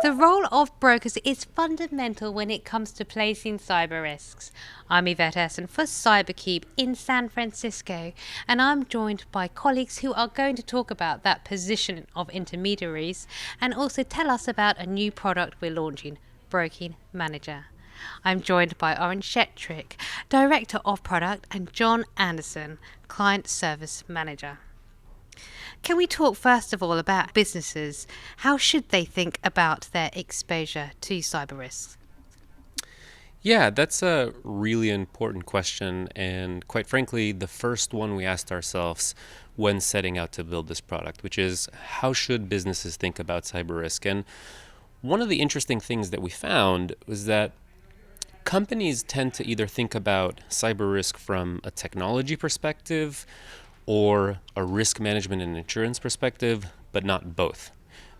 The role of brokers is fundamental when it comes to placing cyber risks. I'm Yvette Essen for CyberCube in San Francisco, and I'm joined by colleagues who are going to talk about that position of intermediaries and also tell us about a new product we're launching, Broking Manager. I'm joined by Oren Schetrit, Director of Product, and John Anderson, Client Service Manager. Can we talk first of all about businesses? How should they think about their exposure to cyber risks? Yeah, that's a really important question, and quite frankly, the first one we asked ourselves when setting out to build this product, which is how should businesses think about cyber risk? And one of the interesting things that we found was that companies tend to either think about cyber risk from a technology perspective or a risk management and insurance perspective, but not both.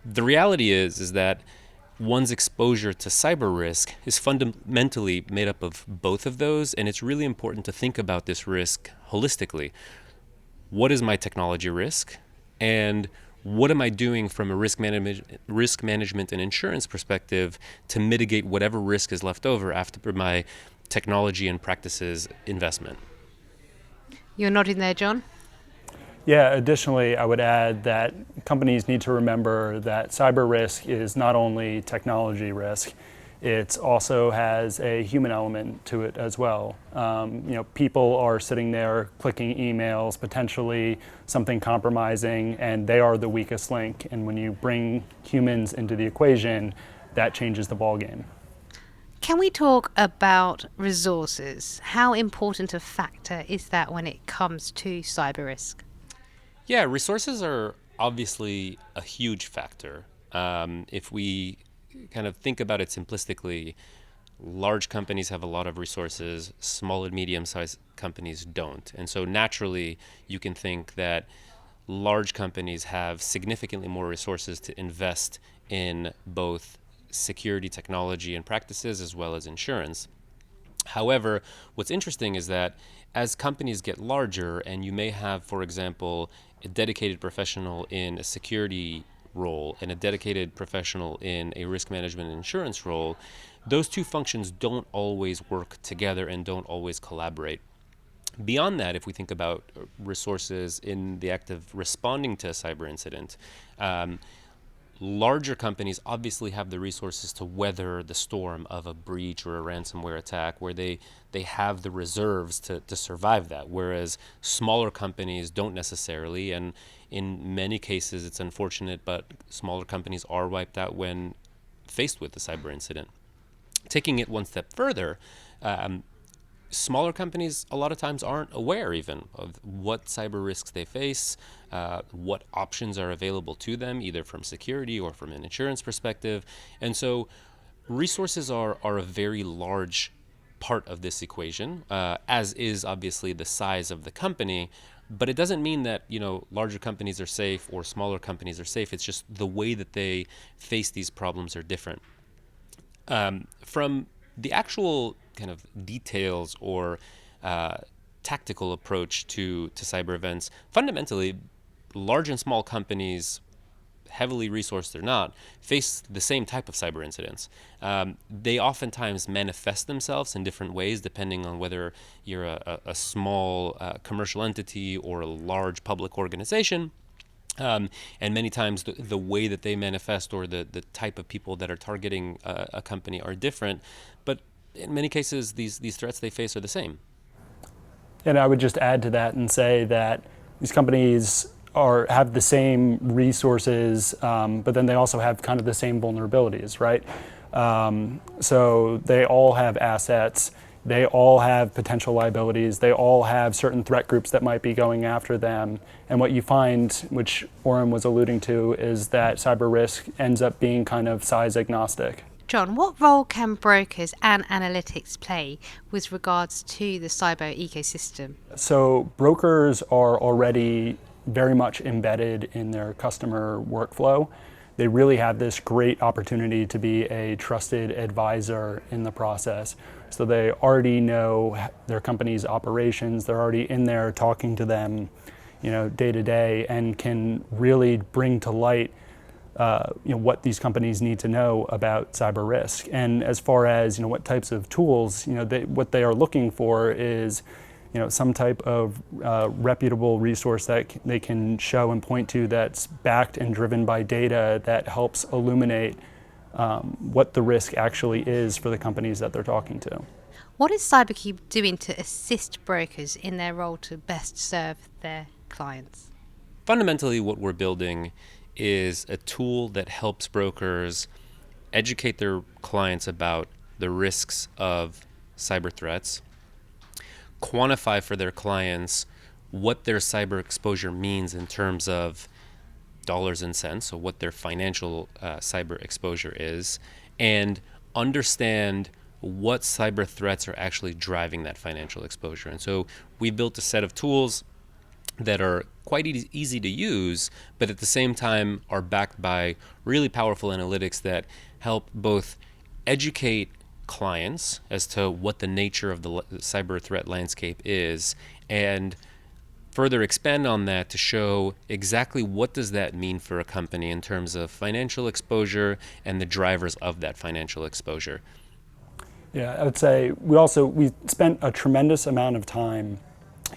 The reality is that one's exposure to cyber risk is fundamentally made up of both of those, and it's really important to think about this risk holistically. What is my technology risk? And what am I doing from a risk management and insurance perspective to mitigate whatever risk is left over after my technology and practices investment? You're nodding there, John? Yeah, additionally, I would add that companies need to remember that cyber risk is not only technology risk, it also has a human element to it as well. People are sitting there clicking emails, potentially something compromising, and they are the weakest link. And when you bring humans into the equation, that changes the ballgame. Can we talk about resources? How important a factor is that when it comes to cyber risk? Yeah, resources are obviously a huge factor. If we kind of think about it simplistically, large companies have a lot of resources, small and medium-sized companies don't. And so naturally, you can think that large companies have significantly more resources to invest in both security technology and practices as well as insurance. However, what's interesting is that as companies get larger and you may have, for example, a dedicated professional in a security role and a dedicated professional in a risk management and insurance role, those two functions don't always work together and don't always collaborate. Beyond that, if we think about resources in the act of responding to a cyber incident, larger companies obviously have the resources to weather the storm of a breach or a ransomware attack where they have the reserves to survive that, whereas smaller companies don't necessarily. And in many cases, it's unfortunate, but smaller companies are wiped out when faced with a cyber incident. Taking it one step further, smaller companies a lot of times aren't aware even of what cyber risks they face, what options are available to them, either from security or from an insurance perspective. And so resources are a very large part of this equation, as is obviously the size of the company. But it doesn't mean that, larger companies are safe or smaller companies are safe. It's just the way that they face these problems are different. From the actual kind of details or tactical approach to cyber events, fundamentally, large and small companies, heavily resourced or not, face the same type of cyber incidents. They oftentimes manifest themselves in different ways depending on whether you're a small commercial entity or a large public organization. And many times the way that they manifest or the type of people that are targeting a company are different. But in many cases, these threats they face are the same. And I would just add to that and say that these companies have the same resources, but then they also have kind of the same vulnerabilities, right? So they all have assets, they all have potential liabilities, they all have certain threat groups that might be going after them. And what you find, which Oren was alluding to, is that cyber risk ends up being kind of size agnostic. John, what role can brokers and analytics play with regards to the cyber ecosystem? So brokers are already very much embedded in their customer workflow. They really have this great opportunity to be a trusted advisor in the process. So they already know their company's operations, they're already in there talking to them, day to day, and can really bring to light what these companies need to know about cyber risk. And as far as what types of tools, what they are looking for is some type of reputable resource that they can show and point to that's backed and driven by data that helps illuminate what the risk actually is for the companies that they're talking to. What is CyberCube doing to assist brokers in their role to best serve their clients? Fundamentally, what we're building is a tool that helps brokers educate their clients about the risks of cyber threats, quantify for their clients what their cyber exposure means in terms of dollars and cents, so what their financial cyber exposure is, and understand what cyber threats are actually driving that financial exposure. And so we built a set of tools that are quite easy to use, but at the same time are backed by really powerful analytics that help both educate clients as to what the nature of the cyber threat landscape is, and further expand on that to show exactly what does that mean for a company in terms of financial exposure and the drivers of that financial exposure. Yeah, I would say we spent a tremendous amount of time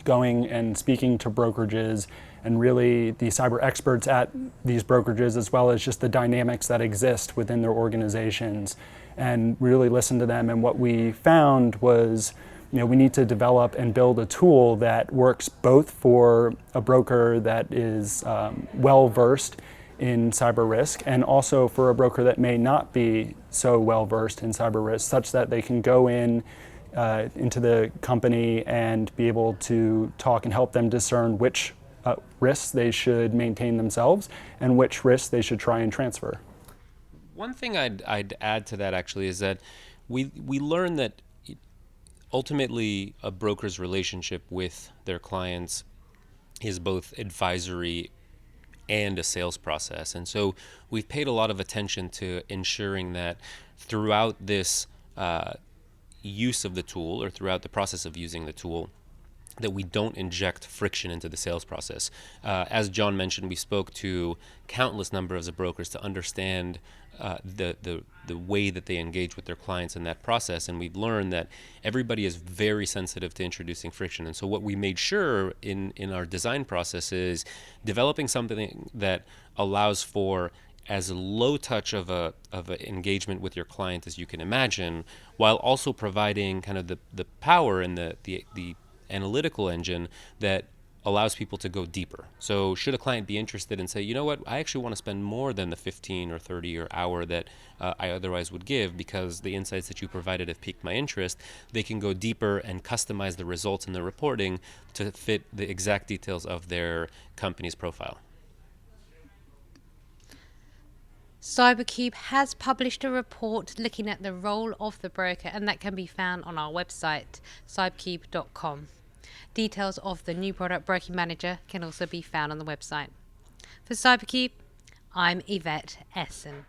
going and speaking to brokerages and really the cyber experts at these brokerages, as well as just the dynamics that exist within their organizations, and really listen to them. And what we found was, we need to develop and build a tool that works both for a broker that is well versed in cyber risk, and also for a broker that may not be so well versed in cyber risk, such that they can go into the company and be able to talk and help them discern which risks they should maintain themselves and which risks they should try and transfer. One thing I'd add to that actually is that we learned that ultimately a broker's relationship with their clients is both advisory and a sales process. And so we've paid a lot of attention to ensuring that throughout this use of the tool, or throughout the process of using the tool, that we don't inject friction into the sales process. As John mentioned, we spoke to countless numbers of brokers to understand the way that they engage with their clients in that process, and we've learned that everybody is very sensitive to introducing friction. And so what we made sure in our design process is developing something that allows for as low touch of a engagement with your client as you can imagine, while also providing kind of the power and the analytical engine that allows people to go deeper. So should a client be interested and say, you know what, I actually want to spend more than the 15 or 30 or hour that I otherwise would give because the insights that you provided have piqued my interest, they can go deeper and customize the results in the reporting to fit the exact details of their company's profile. CyberCube has published a report looking at the role of the broker, and that can be found on our website, cybercube.com. Details of the new product Broking Manager can also be found on the website. For CyberCube, I'm Yvette Essen.